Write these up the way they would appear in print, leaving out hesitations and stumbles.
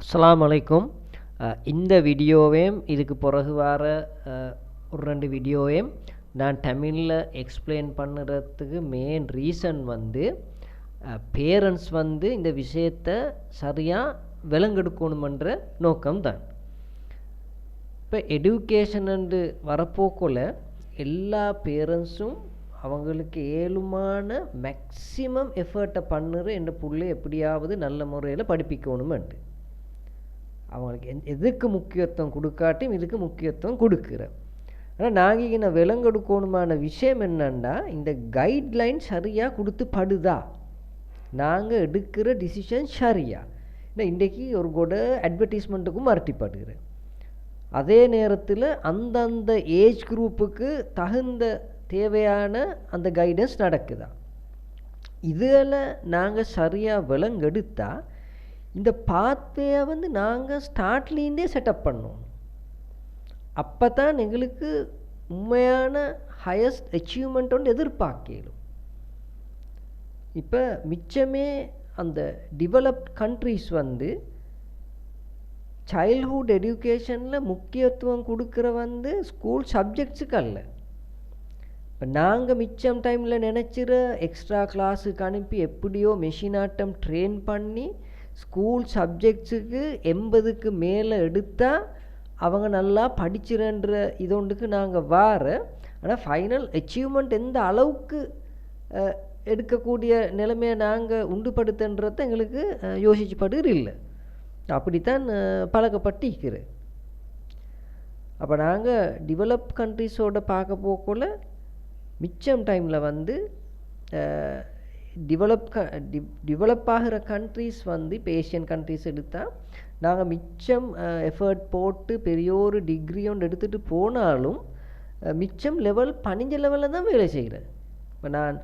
அஸ்ஸலாமு அலைக்கும். இந்த வீடியோவையும் இதுக்கு பிறகு வர ஒரு 2 வீடியோவையும் நான் தமிழில் எக்ஸ்பிளைன் பண்ணுறதுக்கு மெயின் ரீசன் பேரண்ட்ஸ் இந்த விஷயத்தை சரியாக விளங்கெடுக்கணுமன்ற நோக்கம்தான். இப்போ எடுகேஷன் வரப்போக்குள்ள எல்லா பேரண்ட்ஸும் அவங்களுக்கு ஏழுமான மேக்ஸிமம் எஃபர்ட்டை பண்ணுற என் பிள்ளை எப்படியாவது நல்ல முறையில் படிப்பிக்கணுமெண்டு அவங்களுக்கு எதுக்கு முக்கியத்துவம் கொடுக்காட்டியும் இதுக்கு முக்கியத்துவம் கொடுக்குறேன். ஆனால் நாங்கள் இங்கே விளங்கெடுக்கணுமான விஷயம் என்னன்னா, இந்த கைட்லைன் சரியாக கொடுத்து படுதா, நாங்கள் எடுக்கிற டிசிஷன் சரியா. ஏன்னா இன்றைக்கி ஒரு கூட அட்வர்டைஸ்மெண்ட்டுக்கும் மரட்டிப்படுகிறேன். அதே நேரத்தில் அந்தந்த ஏஜ் குரூப்புக்கு தகுந்த தேவையான அந்த கைடன்ஸ் நடக்குதா, இதில் நாங்கள் சரியாக விளங்கெடுத்தால் இந்த பாத்வேயை நாங்கள் ஸ்டார்ட்லேருந்தே செட்டப் பண்ணோம். அப்போ தான் எங்களுக்கு உண்மையான ஹையஸ்ட் அச்சீவ்மெண்ட் ஒன்று எதிர்பார்க்கலும். இப்போ மிச்சமே அந்த டெவலப்ட் கண்ட்ரீஸ் சைல்ட்ஹுட் எஜுகேஷனில் முக்கியத்துவம் கொடுக்குற ஸ்கூல் சப்ஜெக்ட்ஸுக்கு அல்ல. இப்போ நாங்கள் மிச்சம் டைமில் நினச்சிற எக்ஸ்ட்ரா கிளாஸுக்கு அனுப்பி எப்படியோ மெஷினாட்டம் ட்ரெயின் பண்ணி ஸ்கூல் சப்ஜெக்ட்ஸுக்கு 80க்கு மேலே எடுத்தால் அவங்க நல்லா படிச்சிருன்ற இதொண்டுக்கு நாங்கள் ஆனால் ஃபைனல் அச்சீவ்மெண்ட் எந்த அளவுக்கு எடுக்கக்கூடிய நிலைமையை நாங்கள் உண்டுபடுத்துன்றதை எங்களுக்கு யோசிச்சுப்படுகிற இல்லை. அப்படித்தான் பழக்கப்பட்டிருக்கிறேன். அப்போ நாங்கள் டெவலப் கண்ட்ரிஸோட பார்க்க போக்குள்ள மிச்சம் டைமில் டெவலப் ஆகிற கண்ட்ரீஸ் இப்போ ஏஷியன் கண்ட்ரீஸ் எடுத்தால் நாங்கள் மிச்சம் எஃபர்ட் போட்டு பெரிய ஒரு டிகிரி ஒன்று எடுத்துகிட்டு போனாலும் மிச்சம் லெவல் 15 லெவலில் தான் வேலை செய்கிறேன். இப்போ நான்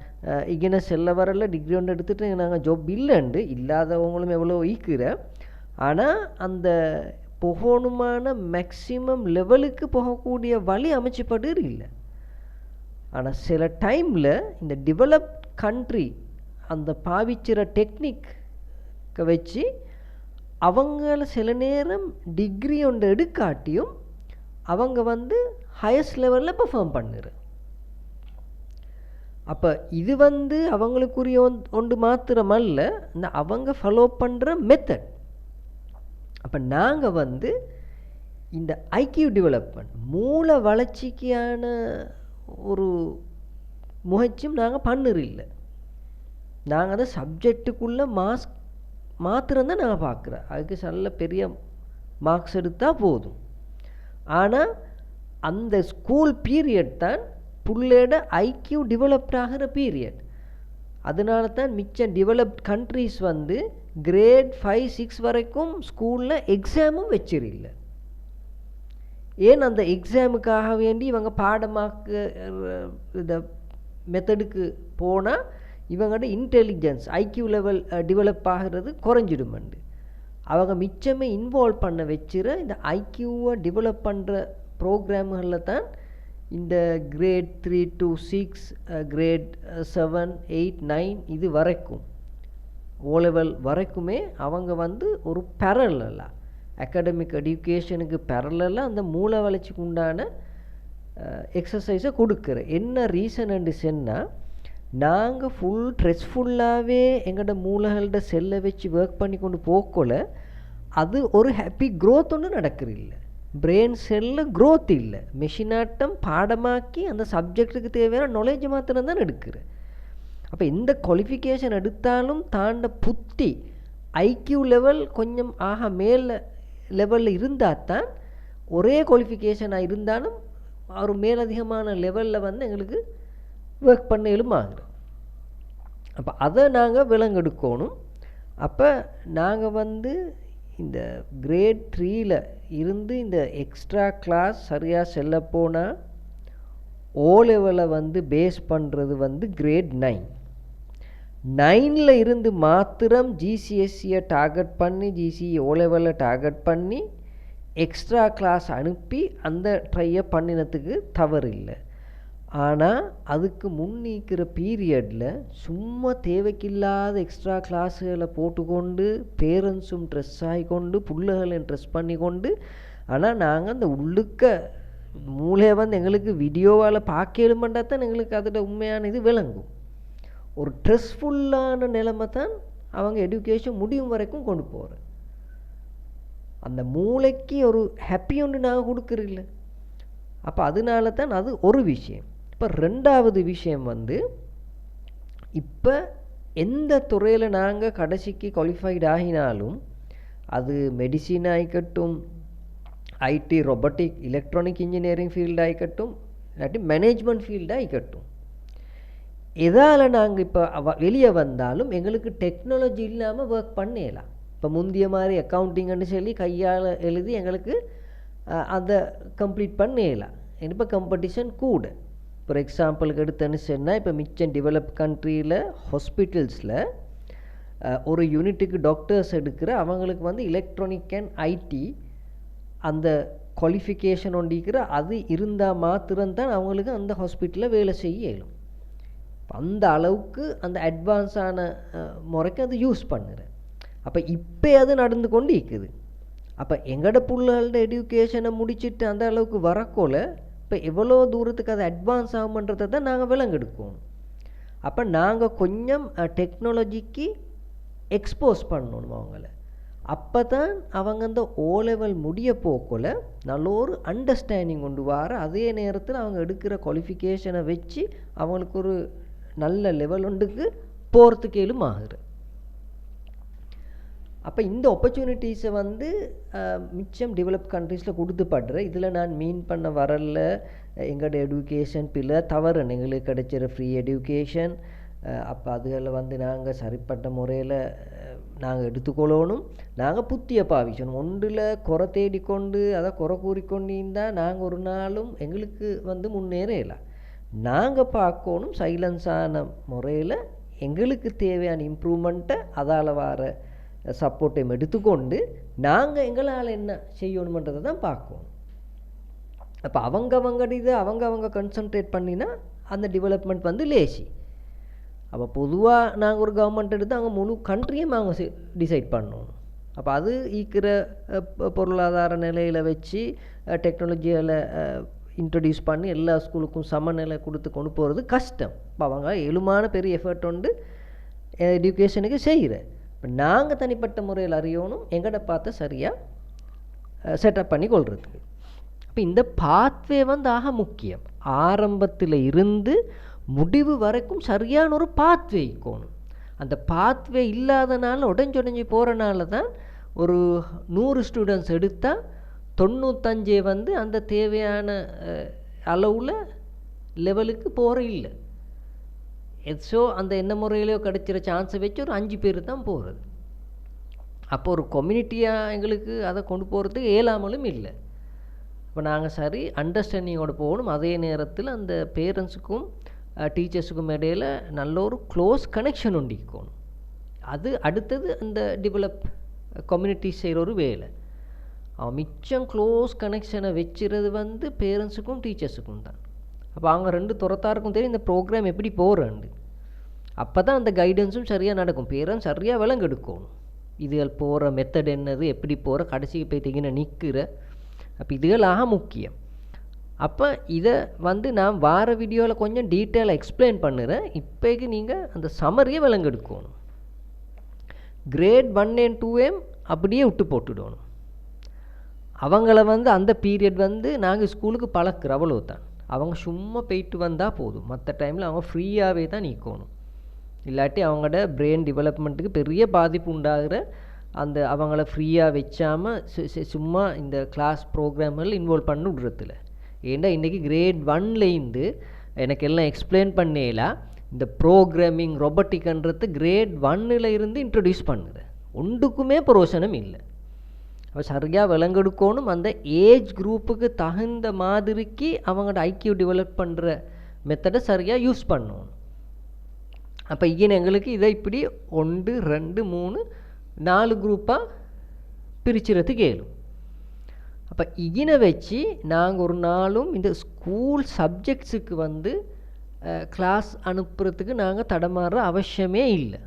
இங்கே செல்ல வரல டிகிரி ஒன்று எடுத்துகிட்டு நாங்கள் ஜாப் இல்லைண்டு இல்லாதவங்களும் எவ்வளோ ஈக்குறேன். ஆனால் அந்த போகணுமான மேக்சிமம் லெவலுக்கு போகக்கூடிய வழி அமைச்சப்பட்டு இல்லை. ஆனால் சில டைமில் இந்த டெவலப்ட் கண்ட்ரி அந்த பாவிச்சிற டெக்னிக்கை வச்சு அவங்கள சில நேரம் டிகிரி ஒன்று எடுக்காட்டியும் அவங்க ஹையஸ்ட் லெவலில் பெர்ஃபார்ம் பண்ணுற. அப்போ இது அவங்களுக்குரிய ஒன்று மாத்திரமல்ல, இந்த அவங்க ஃபாலோ பண்ணுற மெத்தட். அப்போ நாங்கள் இந்த ஐக்கியூ டெவலப்மெண்ட் மூளை வளர்ச்சிக்கான ஒரு முயற்சியும் நாங்கள் பண்ணுறில்லை. நாங்கள் அதை சப்ஜெக்டுக்குள்ளே மாத்திரம்தான் நாங்கள் பார்க்குறோம். அதுக்கு நல்ல பெரிய மார்க்ஸ் எடுத்தால் போதும். ஆனால் அந்த ஸ்கூல் பீரியட் தான் பிள்ளையோட ஐக்கியூ டெவலப்ட் ஆகிற பீரியட். அதனால தான் மிச்சம் டெவலப்ட் கண்ட்ரீஸ் கிரேட் 5, 6 வரைக்கும் ஸ்கூலில் எக்ஸாமும் வச்சிருஇல்லை. ஏன் அந்த எக்ஸாமுக்காக வேண்டி இவங்க பாடமாக்கு இந்த மெத்தடுக்கு போனால் இவங்களோட இன்டெலிஜென்ஸ் ஐக்கியூ லெவல் டெவலப் ஆகிறது குறைஞ்சிடுமெண்டு அவங்க மிச்சமே இன்வால்வ் பண்ண வச்சுற இந்த ஐக்கியூவை டெவலப் பண்ணுற ப்ரோக்ராம்களில் தான் இந்த கிரேட் 3 to 6, கிரேட் 7, 8, 9 இது வரைக்கும் ஓ லெவல் வரைக்குமே அவங்க ஒரு பேரலலாக அகாடமிக் எஜுகேஷனுக்கு பேரலலாக அந்த மூளை வளர்ச்சிக்கு உண்டான எக்ஸசைஸை கொடுக்குற. என்ன ரீசன் சொன்னால், நாங்கள் ஃபுல் ஸ்ட்ரெஸ்ஃபுல்லாகவே எங்களோட மூளைகளோட செல்லை வச்சு ஒர்க் பண்ணி கொண்டு போக்கல அது ஒரு ஹாப்பி க்ரோத் ஒன்று நடக்கிறதில்லை. பிரெயின் செல்லில் க்ரோத் இல்லை. மெஷினாட்டம் பாடமாக்கி அந்த சப்ஜெக்டுக்கு தேவையான நாலேஜ் மாத்திரம்தான் எடுக்கிறேன். அப்போ எந்த குவாலிஃபிகேஷன் எடுத்தாலும் தாண்ட புத்தி ஐக்கியூ லெவல் கொஞ்சம் மேலே லெவலில் இருந்தால் தான் ஒரே குவாலிஃபிகேஷனாக இருந்தாலும் ஒரு மேலதிகமான லெவலில் எங்களுக்கு ஒர்க் பண்ணலும் ஆகுறோம். அப்போ அதை நாங்கள் விளங்கெடுக்கணும். அப்போ நாங்கள் இந்த கிரேட் 3ல் இருந்து இந்த எக்ஸ்ட்ரா கிளாஸ் சரியாக செல்ல போனால் ஓ லெவலை பேஸ் பண்ணுறது கிரேட் 9ல் இருந்து மாத்திரம் ஜிசிஎஸ்சியை டார்கெட் பண்ணி ஜிசிஇ ஓ லெவலில் டார்கெட் பண்ணி எக்ஸ்ட்ரா கிளாஸ் அனுப்பி அந்த ட்ரையை பண்ணினத்துக்கு தவறு இல்லை. ஆனால் அதுக்கு முன்னிக்கிற பீரியடில் சும்மா தேவைக்கில்லாத எக்ஸ்ட்ரா கிளாஸுகளை போட்டுக்கொண்டு பேரண்ட்ஸும் ட்ரெஸ் ஆகிக்கொண்டு பிள்ளைகளையும் ட்ரெஸ் பண்ணி கொண்டு, ஆனால் நாங்கள் அந்த உள்ளுக்க மூளையை வந்து எங்களுக்கு வீடியோவால் பார்க்கலுமெண்டா தான் எங்களுக்கு அதோட உண்மையான இது விளங்கும். ஒரு ஸ்ட்ரெஸ்ஃபுல்லான நிலைமை தான் அவங்க எஜுகேஷன் முடியும் வரைக்கும் கொண்டு போகிறேன். அந்த மூளைக்கு ஒரு ஹாப்பி ஒன்று நாங்கள் கொடுக்குறதில்ல. அப்போ அதனால தான் அது ஒரு விஷயம். இப்போ ரெண்டாவது விஷயம் வந்து, இப்போ எந்த துறையில் நாங்கள் கடைசிக்கு குவாலிஃபைடு ஆகினாலும், அது மெடிசின் ஆகிக்கட்டும், IT robotic electronic engineering field ஆகிக்கட்டும், இல்லாட்டி மேனேஜ்மெண்ட் ஃபீல்டு ஆகிக்கட்டும், எதால் நாங்கள் இப்போ வெளியே வந்தாலும் எங்களுக்கு டெக்னாலஜி இல்லாமல் ஒர்க் பண்ணலாம். இப்போ முந்திய மாதிரி அக்கௌண்டிங்னு சொல்லி கையால் எழுதி எங்களுக்கு அதை கம்ப்ளீட் பண்ணலாம். இப்போ காம்படிஷன் கூட. ஃபார் எக்ஸாம்பிளுக்கு எடுத்தேன்னு சொன்னால், இப்போ மிச்சம் டெவலப் கண்ட்ரியில் ஹாஸ்பிட்டல்ஸில் ஒரு யூனிட்டுக்கு டாக்டர்ஸ் எடுக்கிற அவங்களுக்கு வந்து எலக்ட்ரானிக் அண்ட் ஐடி அந்த குவாலிஃபிகேஷன் ஒண்டிக்கிற அது இருந்தால் மாத்திரம்தான் அவங்களுக்கு அந்த ஹாஸ்பிட்டலில் வேலை செய்ய இயலும். அந்த அளவுக்கு அந்த அட்வான்ஸான முறைக்கு அது யூஸ் பண்ணுறேன். அப்போ இப்போ அது நடந்து கொண்டு இருக்குது. அப்போ எங்களோட பிள்ளைகளோட எஜுகேஷனை முடிச்சுட்டு அந்த அளவுக்கு வரக்கோல இப்போ எவ்வளோ தூரத்துக்கு அது அட்வான்ஸ் ஆகும்ன்றதை தான் நாங்கள் விளங்கெடுக்கணும். அப்போ நாங்கள் கொஞ்சம் டெக்னாலஜிக்கு எக்ஸ்போஸ் பண்ணணும் அவங்கள. அப்போ தான் அவங்க அந்த ஓ லெவல் முடிய போக்கல நல்ல ஒரு அண்டர்ஸ்டாண்டிங் கொண்டு வர, அதே நேரத்தில் அவங்க எடுக்கிற குவாலிஃபிகேஷனை வச்சு அவங்களுக்கு ஒரு நல்ல லெவல் ஒன்றுக்கு போகிறதுக்கு ஏலும் ஆகுது. அப்போ இந்த ஆப்பர்ச்சுனிட்டிஸை வந்து மிச்சம் டெவலப் கண்ட்ரீஸில் கொடுத்துப்படுற இதில் நான் மீன் பண்ண வரல எங்களோட எஜுகேஷன் பிள்ளை தவறுன்னு எங்களுக்கு கிடைச்சிற ஃப்ரீ எஜுகேஷன். அப்போ அதுகளில் வந்து நாங்கள் சரிப்பட்ட முறையில் நாங்கள் எடுத்துக்கொள்ளணும். நாங்கள் புத்திய பாவிக்கணும். ஒன்றில் குறை தேடிக்கொண்டு அதை குறை கூறிக்கொண்டு இருந்தால் நாங்கள் ஒரு நாளும் எங்களுக்கு வந்து முன்னேறலாம். நாங்கள் பார்க்கணும் சைலன்ஸான முறையில் எங்களுக்கு தேவையான இம்ப்ரூவ்மெண்ட்டை அதால் வர சப்போர்ட்டையும் எடுத்துக்கொண்டு நாங்கள் எங்களால் என்ன செய்யணுமன்றதை தான் பார்க்கணும். அப்போ அவங்க இதை அவங்க கான்சன்ட்ரேட் பண்ணினா அந்த டெவலப்மெண்ட் வந்து லேசி. அப்போ பொதுவாக நாங்கள் ஒரு கவர்மெண்ட் எடுத்து அவங்க முழு கண்ட்ரியும் அவங்க டிசைட் பண்ணணும். அப்போ அது ஈக்கிற பொருளாதார நிலையில் வச்சு டெக்னாலஜியில் இன்ட்ரடியூஸ் பண்ணி எல்லா ஸ்கூலுக்கும் சமநிலை கொடுத்து கொண்டு போகிறது கஷ்டம். இப்போ அவங்க எழுமான பெரிய எஃபர்ட் வந்து எஜுகேஷனுக்கு செய்கிற. இப்போ நாங்கள் தனிப்பட்ட முறையில் அறியணும் எங்கட பார்த்து சரியாக செட்டப் பண்ணி கொள்றதுக்கு. இப்போ இந்த பாத்வே வந்து ஆக முக்கியம். ஆரம்பத்தில் இருந்து முடிவு வரைக்கும் சரியான ஒரு பாத்வே இருக்கணும். அந்த பாத்வே இல்லாதனால உடஞ்சி போகிறனால தான் ஒரு 100 ஸ்டூடெண்ட்ஸ் எடுத்தால் 95 வந்து அந்த தேவையான அளவில் லெவலுக்கு போகிற இல்லை. எதோ அந்த என்ன முறையிலையோ கிடைச்சிற சான்ஸை வச்சு ஒரு 5 பேர் தான் போகிறது. அப்போ ஒரு கம்யூனிட்டியாக எங்களுக்கு அதை கொண்டு போகிறதுக்கு இயலாமலும் இல்லை. இப்போ நாங்கள் சரி அண்டர்ஸ்டாண்டிங்கோடு போகணும். அதே நேரத்தில் அந்த பேரண்ட்ஸுக்கும் டீச்சர்ஸுக்கும் இடையில் நல்ல ஒரு க்ளோஸ் கனெக்ஷன் உண்டிக்கணும். அது அடுத்தது அந்த டெவலப் கம்யூனிட்டி செய்கிற ஒரு வேலை. அவன் மிச்சம் க்ளோஸ் கனெக்ஷனை வச்சுறது வந்து பேரண்ட்ஸுக்கும் டீச்சர்ஸுக்கும் தான். அப்போ அவங்க 2 துறத்தாருக்கும் தெரியும் இந்த ப்ரோக்ராம் எப்படி போகிறேன்னு. அப்போ தான் அந்த கைடன்ஸும் சரியாக நடக்கும். பேரண்ட்ஸ் சரியாக விளங்கெடுக்கணும். இதுகள் போகிற மெத்தட் என்னது, எப்படி போகிற, கடைசிக்கு போய் திகின நிற்கிற. அப்போ இதுகளாக முக்கியம். அப்போ இதை வந்து நான் வார வீடியோவில் கொஞ்சம் டீட்டெயிலாக எக்ஸ்பிளைன் பண்ணுறேன். இப்போக்கு நீங்கள் அந்த சம்மரியை விளங்கெடுக்கணும். கிரேட் 1 and 2 அப்படியே விட்டு போட்டுடணும். அவங்கள வந்து அந்த பீரியட் வந்து நாங்கள் ஸ்கூலுக்கு பழக்கிற அவ்வளோ தான். அவங்க சும்மா போயிட்டு வந்தால் போதும். மற்ற டைமில் அவங்க ஃப்ரீயாகவே தான் நிற்கணும். இல்லாட்டி அவங்களோட பிரெயின் டெவலப்மெண்ட்டுக்கு பெரிய பாதிப்பு உண்டாகிற அந்த அவங்கள ஃப்ரீயாக வச்சாமல் சும்மா இந்த கிளாஸ் ப்ரோக்ராம்கள் இன்வால்வ் பண்ணி விடுறதில்ல. ஏன்னா இன்றைக்கி கிரேட் 1லேருந்து எனக்கு எல்லாம் எக்ஸ்பிளைன் பண்ணலாம். இந்த ப்ரோக்ராமிங் ரொபோட்டிக்ன்றது கிரேட் 1ல் இருந்து இன்ட்ரடியூஸ் பண்ணுது. ஒன்றுக்குமே பிரோசனம் இல்லை. அப்போ சரியாக விளங்கெடுக்கணும். அந்த ஏஜ் குரூப்புக்கு தகுந்த மாதிரிக்கு அவங்களோட ஐக்கியூ டெவலப் பண்ணுற மெத்தடை சரியாக யூஸ் பண்ணணும். அப்போ எங்களுக்கு இதை இப்படி 1, 2, 3, 4 குரூப்பாக பிரிச்சுறதுக்கு ஏழும். அப்போ இகினை வச்சு நாங்கள் ஒரு நாளும் இந்த ஸ்கூல் சப்ஜெக்ட்ஸுக்கு வந்து கிளாஸ் அனுப்புறதுக்கு நாங்கள் தடமாறுற அவசியமே இல்லை.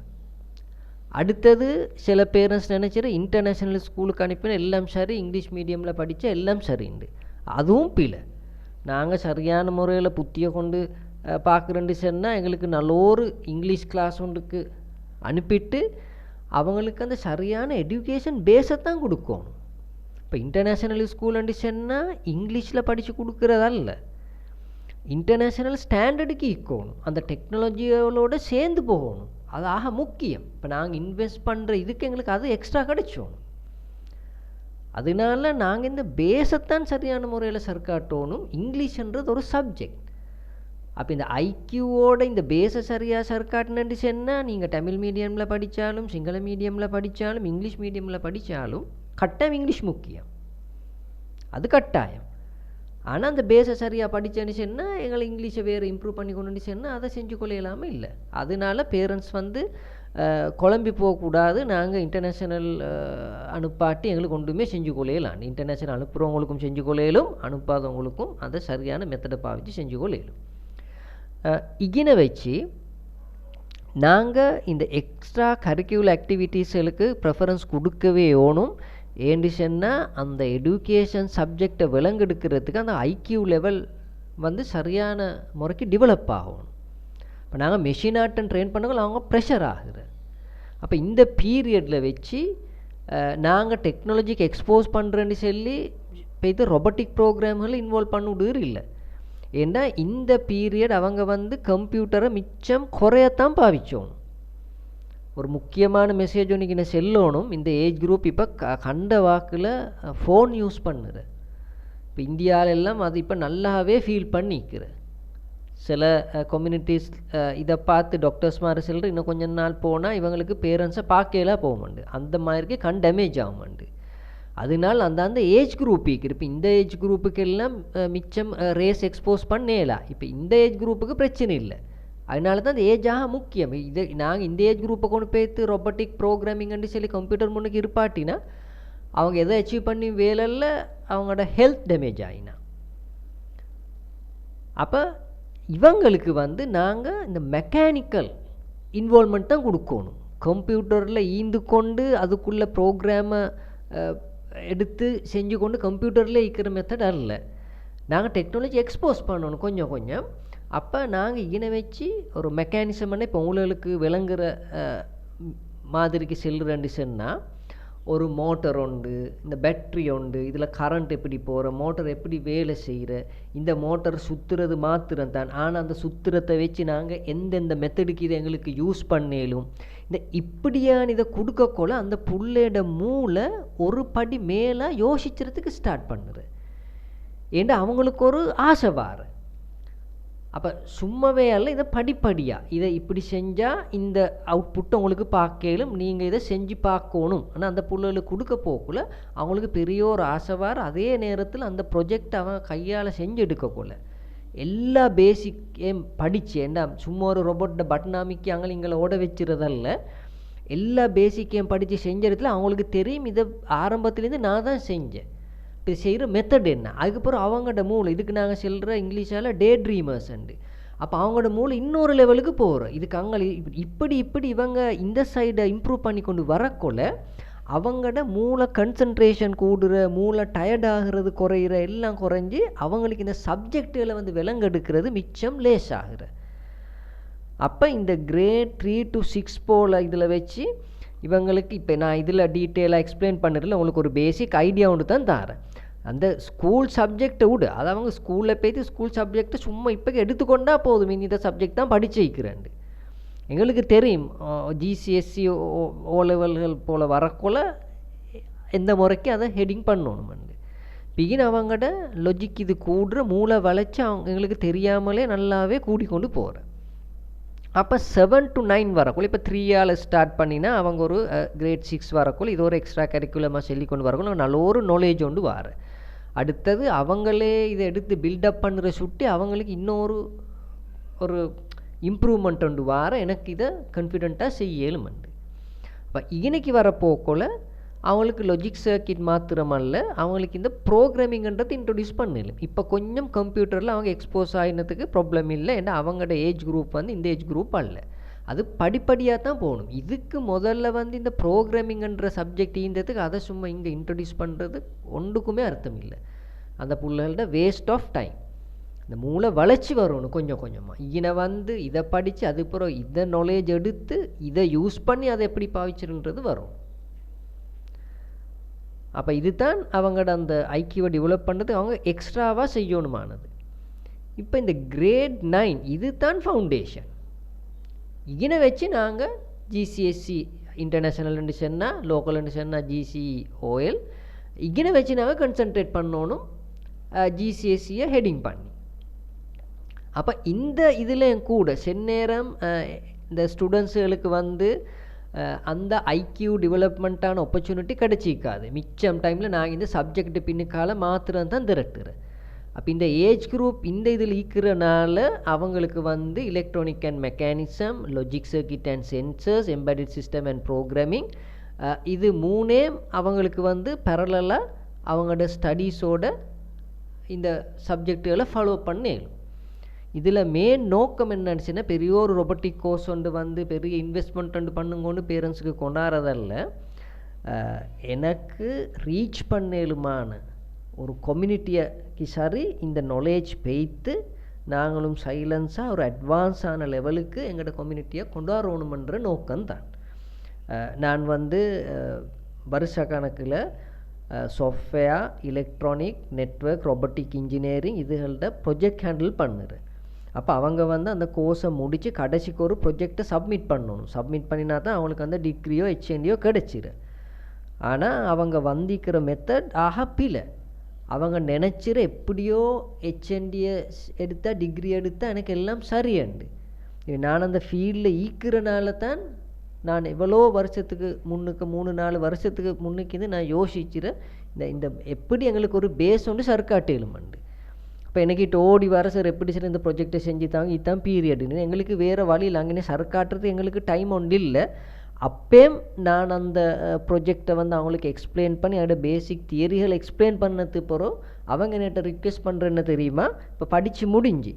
அடுத்தது சில பேரண்ட்ஸ் நினச்சிட்டு இன்டர்நேஷ்னல் ஸ்கூலுக்கு அனுப்பின எல்லாம் சரி, இங்கிலீஷ் மீடியமில் படித்தா எல்லாம் சரிண்டு. அதுவும் பிள்ளை. நாங்கள் சரியான முறையில் புத்தியை கொண்டு பார்க்குறேன்னு சொன்னால் எங்களுக்கு நல்ல இங்கிலீஷ் கிளாஸ் ஒன்றுக்கு அனுப்பிட்டு அவங்களுக்கு அந்த சரியான எஜுகேஷன் பேஸை தான் கொடுக்கணும். இப்போ இன்டர்நேஷ்னல் ஸ்கூல்னு சொன்னால் இங்கிலீஷில் படித்து கொடுக்குறதல்ல, இன்டர்நேஷ்னல் ஸ்டாண்டர்டுக்கு ஈக்கணும், அந்த டெக்னாலஜியோட சேர்ந்து போகணும். அது ஆக முக்கியம். இப்போ நாங்கள் இன்வெஸ்ட் பண்ணுற இதுக்கு எங்களுக்கு அது எக்ஸ்ட்ரா கிடைச்சோம். அதனால நாங்கள் இந்த பேஸைத்தான் சரியான முறையில் சர்க்காட்டணும். இங்கிலீஷ்ன்றது ஒரு சப்ஜெக்ட். அப்போ இந்த ஐக்யூவோட இந்த பேஸை சரியாக சர்க்காட்டுன்னு சொன்னால் நீங்கள் தமிழ் மீடியமில் படித்தாலும், சிங்கள மீடியமில் படித்தாலும், இங்கிலீஷ் மீடியமில் படித்தாலும் கட்டாயம் இங்கிலீஷ் முக்கியம், அது கட்டாயம். ஆனால் அந்த பேஸை சரியாக படித்தேன்னு சொன்னால் எங்களை இங்கிலீஷை வேறு இம்ப்ரூவ் பண்ணி கொண்டு சொன்னால் அதை செஞ்சு கொள்ளையில்லாமல் இல்லை. அதனால பேரண்ட்ஸ் வந்து குழம்பி போகக்கூடாது. நாங்கள் இன்டர்நேஷ்னல் அனுப்பாட்டி எங்களுக்கு ஒன்றுமே செஞ்சு கொள்ளையலாம். இன்டர்நேஷ்னல் அனுப்புகிறவங்களுக்கும் செஞ்சு கொள்ளையிலும், அனுப்பாதவங்களுக்கும் அதை சரியான மெத்தடை பாவிச்சு செஞ்சு கொள்ளையிலும். இகினை வச்சு நாங்கள் இந்த எக்ஸ்ட்ரா கரிக்குலர் ஆக்டிவிட்டீஸ்களுக்கு ப்ரெஃபரன்ஸ் கொடுக்கவே ஓணும். ஏன்னு சொன்னால் அந்த எஜுகேஷன் சப்ஜெக்டை விளங்கெடுக்கிறதுக்கு அந்த ஐக்யூ லெவல் வந்து சரியான முறைக்கு டெவலப் ஆகணும். இப்போ நாங்கள் மெஷின் ஆர்ட்டன் ட்ரெயின் பண்ணவங்க அவங்க ப்ரெஷர் ஆகுது. அப்போ இந்த பீரியடில் வச்சு நாங்கள் டெக்னாலஜிக்கு எக்ஸ்போஸ் பண்ணுறேன்னு சொல்லி இப்போ இது ரொபோட்டிக் ப்ரோக்ராம்களை இன்வால்வ் பண்ணிவிடுறது இல்லை. ஏன்னா இந்த பீரியட் அவங்க வந்து கம்ப்யூட்டரை மிச்சம் குறையத்தான் பாவிச்சோணும். ஒரு முக்கியமான மெசேஜ் ஒன்று நான் செல்லணும். இந்த ஏஜ் குரூப் இப்போ கண்ட வாக்கில் ஃபோன் யூஸ் பண்ணுற இப்போ இந்தியாவிலெல்லாம் அது இப்போ நல்லாவே ஃபீல் பண்ணிக்கிற சில கம்யூனிட்டிஸ் இதை பார்த்து டாக்டர்ஸ் மாதிரி சொல்கிற இன்னும் கொஞ்ச நாள் போனால் இவங்களுக்கு பேரண்ட்ஸை பார்க்கலாம் போக மாண்டு, அந்த மாதிரிக்கு கண் டேமேஜ் ஆக மாண்டு. அதனால் அந்த ஏஜ் குரூப் இப்போ இந்த ஏஜ் குரூப்புக்கு எல்லாம் மிச்சம் ரேஸ் எக்ஸ்போஸ் பண்ணலாம். இப்போ இந்த ஏஜ் குரூப்புக்கு பிரச்சனை இல்லை. அதனால தான் அந்த ஏஜாக முக்கியம். இதை நாங்கள் இந்த ஏஜ் குரூப்பை கொண்டு போய்த்து ரொபோட்டிக் ப்ரோக்ராமிங்னு சொல்லி கம்ப்யூட்டர் முன்னுக்கு இருப்பாட்டினா அவங்க எதை அச்சீவ் பண்ணி வேலையில் அவங்களோட ஹெல்த் டேமேஜ் ஆகினா. அப்போ இவங்களுக்கு வந்து நாங்கள் இந்த மெக்கானிக்கல் இன்வால்மெண்ட் தான் கொடுக்கணும். கம்ப்யூட்டரில் ஈந்து கொண்டு அதுக்குள்ளே ப்ரோக்ராமை எடுத்து செஞ்சு கொண்டு கம்ப்யூட்டரில் இருக்கிற மெத்தட் அல்ல. நாங்கள் டெக்னாலஜி எக்ஸ்போஸ் பண்ணணும் கொஞ்சம் கொஞ்சம். அப்போ நாங்கள் இகினை வச்சு ஒரு மெக்கானிசம்னு இப்போ உங்களுக்கு விளங்குற மாதிரிக்கு செல்லுறேன்னு சொன்னால் ஒரு மோட்டர் உண்டு, இந்த பேட்ரி உண்டு, இதில் கரண்ட் எப்படி போகிற, மோட்டர் எப்படி வேலை செய்கிற, இந்த மோட்டர் சுற்றுறது மாத்திரம் தான். ஆனால் அந்த சுத்திரத்தை வச்சு நாங்கள் எந்தெந்த மெத்தடுக்கு இதை எங்களுக்கு யூஸ் பண்ணலும் இந்த இப்படியான இதை கொடுக்கக்குள்ள அந்த புள்ளையோட மூளை ஒரு படி மேலே யோசிக்கிறதுக்கு ஸ்டார்ட் பண்ணுது. ஏன்னா அவங்களுக்கு ஒரு ஆசை வார. அப்போ சும்மாவே அல்ல, இதை படிப்படியாக இதை இப்படி செஞ்சால் இந்த அவுட்புட்டை உங்களுக்கு பார்க்கலும், நீங்கள் இதை செஞ்சு பார்க்கணும். ஆனால் அந்த பிள்ளைகளுக்கு கொடுக்க போக்குள்ள அவங்களுக்கு பெரிய ஒரு ஆசைவார். அதே நேரத்தில் அந்த ப்ரொஜெக்ட் அவன் கையால் செஞ்சு எடுக்கக்குள்ள எல்லா பேசிக்கையும் படித்து, ஏன்னா சும்மா ஒரு ரொபோட்டை பட்டன் அமைக்கி அங்கே இங்கே ஓட வச்சுறதல்ல, எல்லா பேசிக்கையும் படித்து செஞ்ச இடத்துல அவங்களுக்கு தெரியும் இதை ஆரம்பத்துலேருந்து நான் தான் செஞ்சேன், இப்போ செய்கிற மெத்தட் என்ன. அதுக்கப்புறம் அவங்களோட மூளை இதுக்கு நாங்கள் சொல்கிற இங்கிலீஷால் டே ட்ரீமர்ஸ் உண்டு. அப்போ அவங்களோட மூளை இன்னொரு லெவலுக்கு போகிறோம். இதுக்கு அங்கே இப்படி இவங்க இந்த சைடை இம்ப்ரூவ் பண்ணி கொண்டு வரக்குள்ள அவங்களோட மூளை கன்சன்ட்ரேஷன் கூடுற, மூளை டயர்டாகிறது குறையிற, எல்லாம் குறைஞ்சி அவங்களுக்கு இந்த சப்ஜெக்டுகளை வந்து விலங்கெடுக்கிறது மிச்சம் லேஸ் ஆகுற. அப்போ இந்த கிரேட் 3 to 6 போல் இதில் வச்சு இவங்களுக்கு இப்போ நான் இதில் டீட்டெயிலாக எக்ஸ்பிளைன் பண்ணுறதுல உங்களுக்கு ஒரு பேசிக் ஐடியா ஒன்று தான் தரேன். அந்த ஸ்கூல் சப்ஜெக்டை விடு, அது அவங்க ஸ்கூலில் போய்த்து ஸ்கூல் சப்ஜெக்டை சும்மா இப்போ எடுத்துக்கொண்டா போதும், இந்த சப்ஜெக்ட் தான் படித்து வைக்கிறேன். எங்களுக்கு தெரியும் ஜிசிஎஸ்சி ஓ லெவல்கள் போல் வரக்குள்ள எந்த முறைக்கு அதை ஹெட்டிங் பண்ணணும்னு. பிகின் அவங்களோட லொஜிக் இது கூடுற மூளை வளைச்சி அவங்க எங்களுக்கு தெரியாமலே நல்லாவே கூடிக்கொண்டு போகிறேன். அப்போ 7 to 9 வரக்குள்ள இப்போ 3ஆல் ஸ்டார்ட் பண்ணினா அவங்க ஒரு கிரேட் 6 வரக்குள்ள இது ஒரு எக்ஸ்ட்ரா கரிக்குலமாக சொல்லிக்கொண்டு வரக்குள்ள நல்ல ஒரு நாலேஜ் ஒன்று வார. அடுத்தது அவங்களே இதை எடுத்து பில்டப் பண்ணுற சுட்டி அவங்களுக்கு இன்னொரு ஒரு இம்ப்ரூவ்மெண்ட் ஒன்று வார எனக்கு இதை கான்ஃபிடெண்ட்டாக செய்யலும்ண்டு. அப்போ இன்னைக்கு வரப்போக்குள்ள அவங்களுக்கு லாஜிக் சர்க்கிட் மாத்திரமல்ல, அவங்களுக்கு இந்த ப்ரோக்ராமிங்ன்றது இன்ட்ரடியூஸ் பண்ணலாம். இப்போ கொஞ்சம் கம்ப்யூட்டரில் அவங்க எக்ஸ்போஸ் ஆகினதுக்கு ப்ராப்ளம் இல்லை. ஏன்னா அவங்களோட ஏஜ் குரூப் வந்து இந்த ஏஜ் குரூப் அல்ல. அது படிப்படியாக தான் போகணும். இதுக்கு முதல்ல வந்து இந்த ப்ரோக்ராமிங்ன்ற சப்ஜெக்ட் ஈந்ததுக்கு அதை சும்மா இங்கே இன்ட்ரடியூஸ் பண்ணுறது ஒன்றுக்குமே அர்த்தம் இல்லை. அந்த பிள்ளைகளோட வேஸ்ட் ஆஃப் டைம். இந்த மூளை வளர்ச்சி வரணும் கொஞ்சம் கொஞ்சமாக. இதை வந்து இதை படித்து அதுக்கப்புறம் இதை நாலேஜ் எடுத்து இதை யூஸ் பண்ணி அதை எப்படி பாவிச்சிருன்றது வரும். அப்போ இதுதான் அவங்களோட அந்த ஐக்கியூவை டெவலப் பண்ணுறது அவங்க எக்ஸ்ட்ராவாக செய்யணுமானது. இப்போ இந்த கிரேட் 9 இது தான் ஃபவுண்டேஷன். இதனை வச்சு நாங்கள் ஜிசிஎஸ்சி இன்டர்நேஷ்னல்னு சொன்னால், லோக்கல்னு சொன்னால் ஜிசிஓஎல், இதனை வச்சு நாங்கள் கன்சன்ட்ரேட் பண்ணணும் ஜிசிஎஸ்சியை ஹெட்டிங் பண்ணி. அப்போ இந்த இதில் கூட செந்நேரம் இந்த ஸ்டூடெண்ட்ஸுகளுக்கு வந்து அந்த ஐக்கியூ டெவலப்மெண்ட்டான ஆப்பர்ச்சுனிட்டி கிடைச்சிக்காது. மிச்சம் டைமில் நான் இந்த சப்ஜெக்ட் பின்னுக்கால மாத்திரம் தான் திரட்டுறேன். அப்போ இந்த ஏஜ் குரூப் இந்த இதில் ஈக்கிறனால அவங்களுக்கு வந்து electronic and mechanism, logic circuit and sensors, embedded system and programming, இது மூணே அவங்களுக்கு வந்து பேரலாக அவங்களோட ஸ்டடீஸோட இந்த சப்ஜெக்டுகளை ஃபாலோ பண்ணேலும். இதில் மெயின் நோக்கம் என்னச்சுன்னா, பெரிய ஒரு ரொபோட்டிக் கோர்ஸ் ஒன்று வந்து பெரிய இன்வெஸ்ட்மெண்ட் ஒன்று பண்ணுங்கன்னு பேரண்ட்ஸுக்கு கொண்டாடுறதல்ல, எனக்கு ரீச் பண்ணேலுமான ஒரு கம்யூனிட்டிக்கு சரி இந்த நாலேஜ் பெய்த்து நாங்களும் சைலன்ஸாக ஒரு அட்வான்ஸான லெவலுக்கு எங்களோட கம்யூனிட்டியை கொண்டாடணுமன்ற நோக்கம்தான். நான் வந்து வருஷ கணக்கில் software, electronic, network, robotic engineering இதுகளோட ப்ரொஜெக்ட் ஹேண்டில் பண்ணுறேன். அப்போ அவங்க வந்து அந்த கோர்ஸை முடித்து கடைசிக்கு ஒரு ப்ரொஜெக்டை சப்மிட் பண்ணணும். சப்மிட் பண்ணினா தான் அவங்களுக்கு அந்த டிகிரியோ ஹெச்என்டியோ கிடச்சிரு. ஆனால் அவங்க வந்திக்கிற மெத்தட் ஆகப்பில்லை. அவங்க நினச்சிற எப்படியோ ஹெச்என்டியை எடுத்தால் டிகிரி எடுத்தால் எனக்கு எல்லாம் சரியாண்டு. நான் அந்த ஃபீல்டில் ஈக்கிறனால தான் நான் எவ்வளோ வருஷத்துக்கு முன்னுக்கு 3-4 வருஷத்துக்கு முன்னுக்கு நான் யோசிக்கிறேன் இந்த எப்படி எங்களுக்கு ஒரு பேஸ் ஒன்று சர்க்காட்டேலுமண்டு. இப்போ எனக்கிட்ட ஓடி வர சார் எப்படி சார் இந்த ப்ரொஜெக்டை செஞ்சுத்தாங்க, இதுதான் பீரியடுன்னு எங்களுக்கு வேறு வழியில் அங்கே சர்க்காட்டுறது எங்களுக்கு டைம் ஒன்று இல்லை. அப்பேம் நான் அந்த ப்ரொஜெக்டை வந்து அவங்களுக்கு எக்ஸ்பிளைன் பண்ணி அதோட பேசிக் தியரிகள் எக்ஸ்பிளைன் பண்ணது பிறகு அவங்க என்கிட்ட ரிக்வெஸ்ட் பண்ணுறேன்னு தெரியுமா, இப்போ படித்து முடிஞ்சு